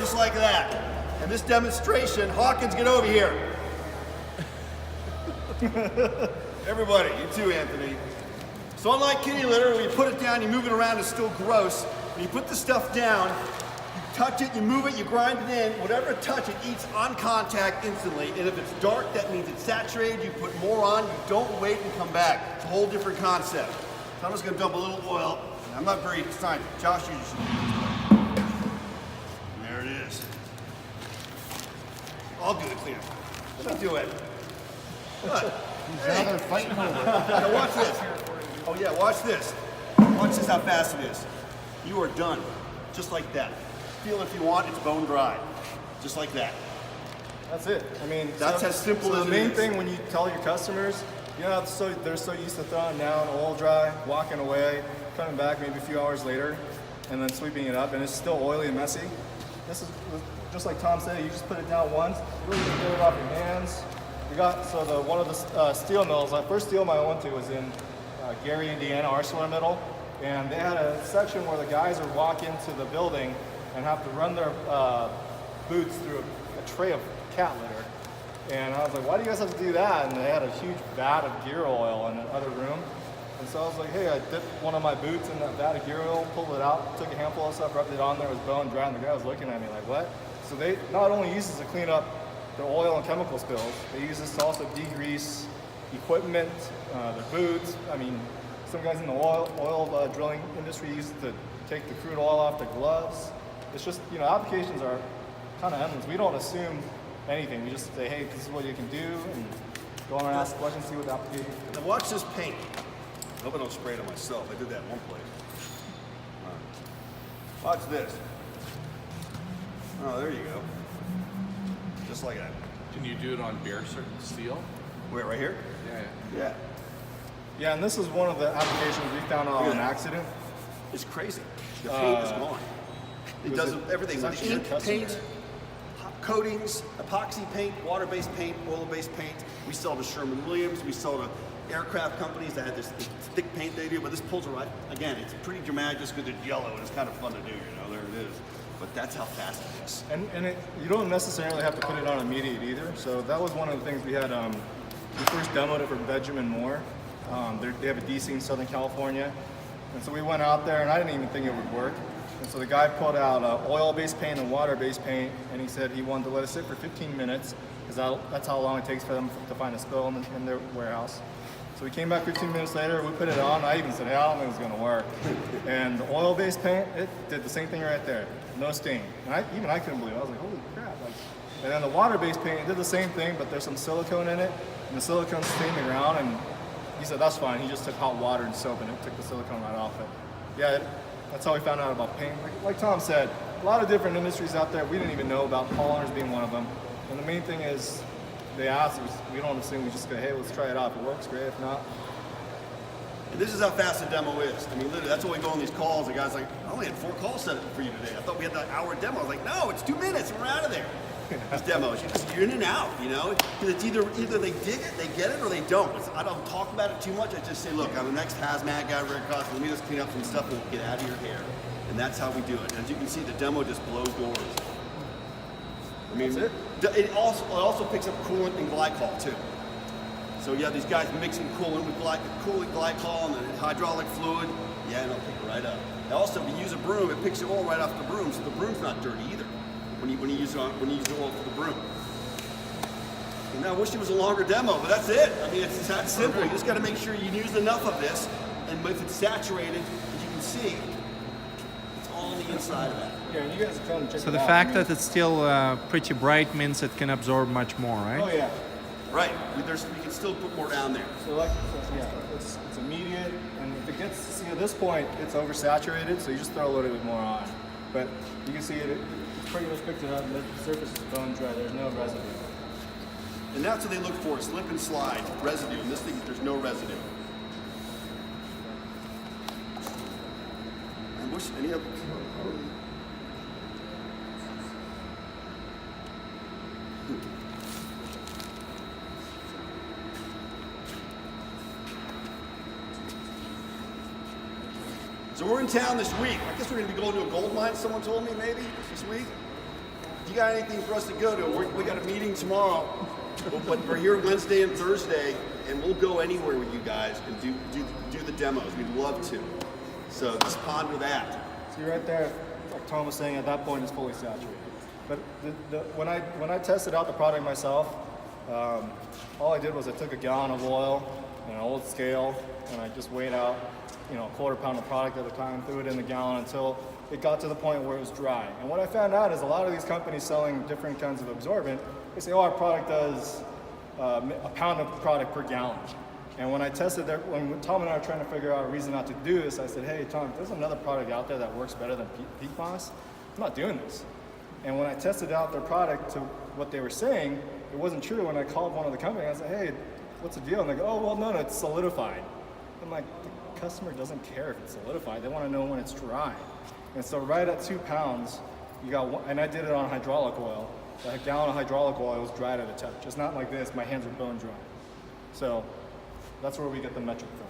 just like that. And this demonstration, Hawkins, get over here. Everybody, you too, Anthony. So unlike kitty litter, when you put it down, you move it around, it's still gross. When you put the stuff down, you touch it, you move it, you grind it in, whatever touch it eats on contact instantly. And if it's dark, that means it's saturated, you put more on, you don't wait and come back. It's a whole different concept. So I'm just gonna dump a little oil. I'm not very scientific. Josh, you just there it is. I'll do the cleanup. Let me do it. Look. Hey. Now they're fighting over it. Now watch this. Oh yeah, watch this. Watch this how fast it is. You are done. Just like that. Feel if you want, it's bone dry. Just like that. That's it. I mean, that's as simple as the main thing when you tell your customers, you know, they're so used to throwing down, oil dry, walking away, coming back maybe a few hours later, and then sweeping it up, and it's still oily and messy. This is just like Tom said. You just put it down once, really get it off your hands. We got one of the steel mills. The first steel mill I went to was in Gary, Indiana, ArcelorMittal, and they had a section where the guys would walk into the building and have to run their boots through a tray of cat litter. And I was like, why do you guys have to do that? And they had a huge vat of gear oil in the other room. And so I was like, hey, I dipped one of my boots in that vat of gear oil, pulled it out, took a handful of stuff, rubbed it on there, it was bone dry, and the guy was looking at me like, what? So they not only use this to clean up the oil and chemical spills, they use this to also degrease equipment, their boots. I mean, some guys in the oil drilling industry use it to take the crude oil off their gloves. It's just, you know, applications are kind of endless. We don't assume anything. We just say, hey, this is what you can do, and go on and ask questions, see what the application is. Now watch this paint. I hope I don't spray it on myself. I did that in one place. Watch this. Oh, there you go. Just like that. Can you do it on bare steel? Where, right here? Yeah. Yeah, and this is one of the applications we found on an accident. It's crazy. The paint is gone. It does everything. Ink, paint, coatings, epoxy paint, water-based paint, oil-based paint. We sell to Sherwin-Williams. We sell to aircraft companies that have this thick paint they do, but this pulls it right. Again, it's pretty dramatic just because it's yellow and it's kind of fun to do, you know, there it is. But that's how fast it is. And you don't necessarily have to put it on immediate either. So that was one of the things we had, we first demoed it for Benjamin Moore. They have a DC in Southern California. And so we went out there and I didn't even think it would work. And so the guy pulled out oil-based paint and water-based paint, and he said he wanted to let it sit for 15 minutes because that's how long it takes for them to find a spill in their warehouse. So we came back 15 minutes later, we put it on. I even said, hey, I don't think it's gonna work. And the oil-based paint, it did the same thing right there. No stain. And even I couldn't believe it. I was like, holy crap. And then the water-based paint, it did the same thing, but there's some silicone in it, and the silicone stained the ground, and he said, that's fine. He just took hot water and soap, and it took the silicone right off it. Yeah, that's how we found out about paint. Like Tom said, a lot of different industries out there. We didn't even know about polymers being one of them. And the main thing is, they asked us, we don't assume, we just go, hey, let's try it out. If it works, great. If not. And this is how fast the demo is. I mean, literally, that's why we go on these calls. The guy's like, I only had 4 calls set up for you today. I thought we had that hour demo. I was like, no, it's 2 minutes and we're out of there. These demos, you're in and out, you know? Because it's either they dig it, they get it, or they don't. I don't talk about it too much. I just say, look, I'm the next hazmat guy, Red Cross. Let me just clean up some stuff and get out of your hair. And that's how we do it. As you can see, the demo just blows doors. I mean, it also picks up coolant and glycol too. So you have these guys mixing coolant with coolant, glycol, and then hydraulic fluid. Yeah, and it'll pick it right up. And also, if you use a broom, it picks the oil right off the broom, so the broom's not dirty either when you use the oil for the broom. And I wish it was a longer demo, but that's it. I mean, it's that simple. You just got to make sure you use enough of this, and if it's saturated, as you can see, it's all on the inside of that. Yeah, and you guys come and check So it the out. fact that it's still pretty bright means it can absorb much more, right? Oh yeah. Right. We can still put more down there. So it's immediate, and if it gets at this point, it's oversaturated, so you just throw a little bit more on. But you can see it's pretty much picked it up, and the surface is bone dry. There's no residue. And that's what they look for: slip and slide residue. And this thing, there's no residue. I wish any of. So we're in town this week. I guess we're going to be going to a gold mine, someone told me, maybe, this week. you got anything for us to go to, we got a meeting tomorrow, but we're here Wednesday and Thursday, and we'll go anywhere with you guys and do the demos. We'd love to. So just ponder that. See right there, like Tom was saying, at that point it's fully saturated. But when I tested out the product myself, all I did was I took a gallon of oil and an old scale, and I just weighed out, a quarter pound of product at a time, threw it in the gallon until it got to the point where it was dry. And what I found out is a lot of these companies selling different kinds of absorbent, they say, oh, our product does a pound of product per gallon. And when I tested that, when Tom and I were trying to figure out a reason not to do this, I said, hey, Tom, there's another product out there that works better than peak moss. I'm not doing this. And when I tested out their product to what they were saying, it wasn't true. When I called one of the companies, I said, hey, what's the deal? And they go, oh, well, no, it's solidified. I'm like, the customer doesn't care if it's solidified. They want to know when it's dry. And so right at 2 pounds, you got one, and I did it on hydraulic oil. A gallon of hydraulic oil was dried at a touch. It's not like this, my hands are bone dry. So that's where we get the metric from.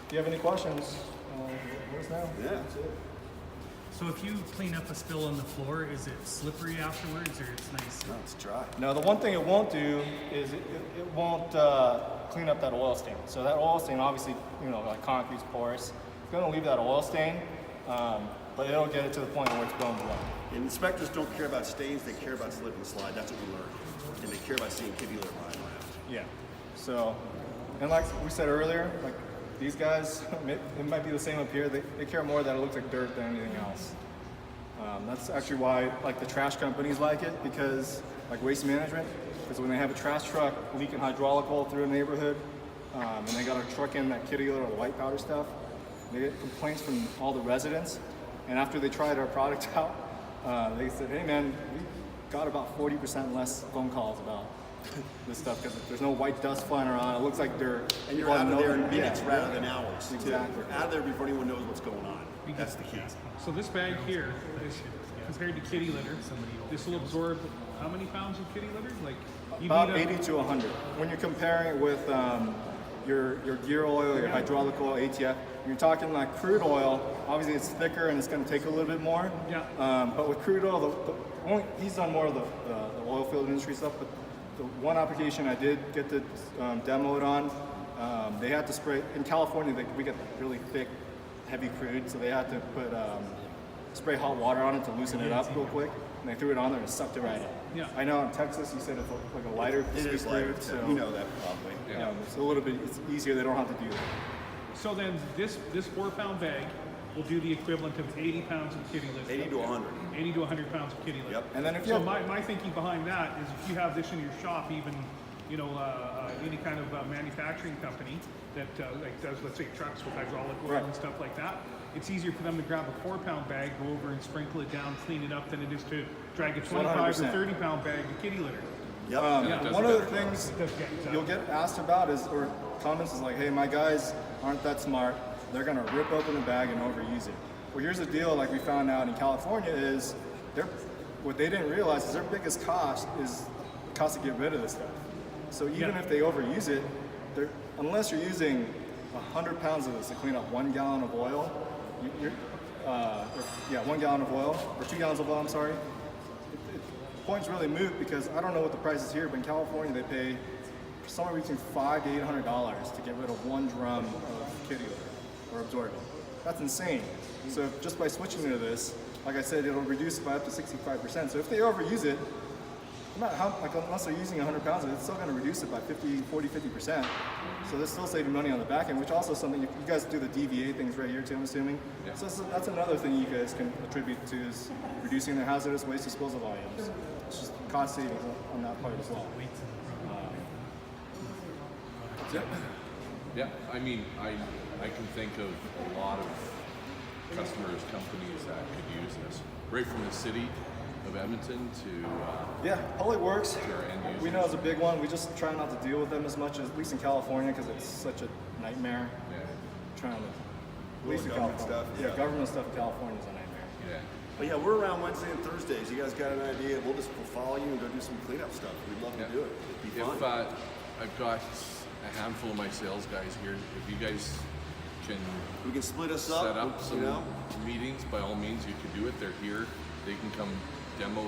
If you have any questions, let us know. Yeah, that's it. So if you clean up a spill on the floor, is it slippery afterwards, or it's nice? No, it's dry. Now the one thing it won't do is it won't clean up that oil stain. So that oil stain, obviously, like concrete's porous. It's going to leave that oil stain, but it'll get it to the point where it's bone dry. And inspectors don't care about stains, they care about slip and slide. That's what we learned. And they care about seeing kitty litter lying around. Yeah. So, and like we said earlier, like these guys, it might be the same up here. They care more that it looks like dirt than anything else. That's actually why like the trash companies like it, because like Waste Management, because when they have a trash truck leaking hydraulic oil through a neighborhood, and they got a truck in that kitty litter or the white powder stuff, they get complaints from all the residents. And after they tried our product out, they said, hey man, we got about 40% less phone calls about this stuff because there's no white dust flying around. It looks like they're And you're out of there in minutes rather than hours. Exactly. You're out of there before anyone knows what's going on. That's the key. So this bag here, compared to kitty litter, this will absorb how many pounds of kitty litter? Like you About need 80 to 100. When you're comparing it with your gear oil, your hydraulic oil, ATF, you're talking like crude oil. Obviously, it's thicker and it's going to take a little bit more. Yeah. But with crude oil, he's done more of the oil field industry stuff. But the one application I did get to demo it on, they had to spray in California. We get really thick, heavy crude, so they had to put spray hot water on it to loosen it up real quick. And they threw it on there and sucked it right up. Yeah. I know in Texas, you said it's like a lighter. It is lighter, crude, so you know that probably. Yeah, it's a little bit. It's easier. They don't have to do that. So then this 4-pound bag will do the equivalent of 80 pounds of kitty litter. 80 to 100. 80 to 100 pounds of kitty litter. Yep. And then if you So have, my thinking behind that is if you have this in your shop, even any kind of manufacturing company that like does, let's say, trucks with hydraulic oil Right. and stuff like that, it's easier for them to grab a 4-pound bag, go over and sprinkle it down, clean it up, than it is to drag a 25 or 100%. 30-pound bag of kitty litter. Yep. Yeah. one of the things Yeah, exactly. you'll get asked about is, or comments is like, hey, my guys aren't that smart. They're gonna rip open the bag and overuse it. Well, here's the deal, like we found out in California is, what they didn't realize is their biggest cost is the cost to get rid of this stuff. So even if they overuse it, unless you're using 100 pounds of this to clean up 1 gallon of oil, 1 gallon of oil, or 2 gallons of oil, I'm sorry, the point's really moot because I don't know what the price is here, but in California they pay somewhere between $500 to $800 to get rid of 1 drum of kitty litter or absorbent. That's insane. So just by switching to this, like I said, it'll reduce it by up to 65%. So if they overuse it, no matter how, unless they're using 100 pounds of it, it's still going to reduce it by 50%. So they're still saving money on the back end, which also is something you guys do the DVA things right here too, I'm assuming. Yeah. So that's another thing you guys can attribute to is reducing their hazardous waste disposal volumes. It's just cost savings on that part as well. Yeah, I mean, I can think of a lot of customers, companies that could use this, right from the city of Edmonton to Public Works, to our end users. we know is a big one. We just try not to deal with them as much, as, at least in California, because it's such a nightmare. Yeah, Trying to, at least in government California. stuff, yeah. Government stuff in California is a nightmare. yeah. But yeah, we're around Wednesday and Thursdays. You guys got an idea? We'll follow you and go do some cleanup stuff. We'd love to do it. It'd be If fun. I've got a handful of my sales guys here, if you guys can We can split us up. set up some You know? meetings, by all means, you could do it. They're here. they can come demo